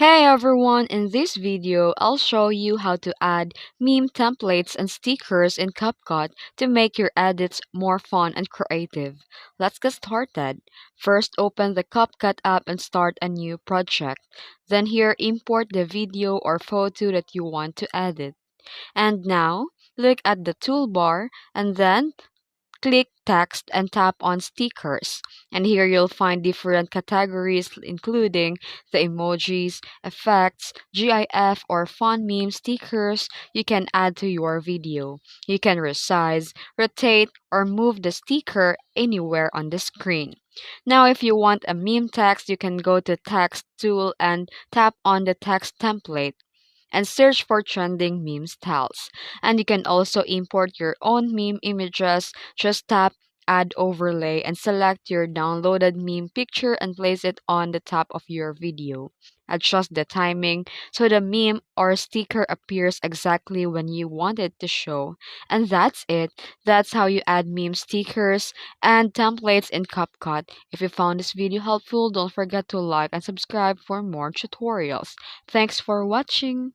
Hey everyone, in this video, I'll show you how to add meme templates and stickers in CapCut to make your edits more fun and creative. Let's get started. First, open the CapCut app and start a new project. Then here, import the video or photo that you want to edit. And now, look at the toolbar and then click text and tap on stickers. And here you'll find different categories including the emojis, effects, GIF or fun meme stickers you can add to your video. You can resize, rotate, or move the sticker anywhere on the screen. Now if you want a meme text, you can go to text tool and tap on the text template and search for trending meme styles. And you can also import your own meme images. Just tap Add Overlay and select your downloaded meme picture and place it on the top of your video. Adjust the timing so the meme or sticker appears exactly when you want it to show. And that's it. That's how you add meme stickers and templates in CapCut. If you found this video helpful, don't forget to like and subscribe for more tutorials. Thanks for watching.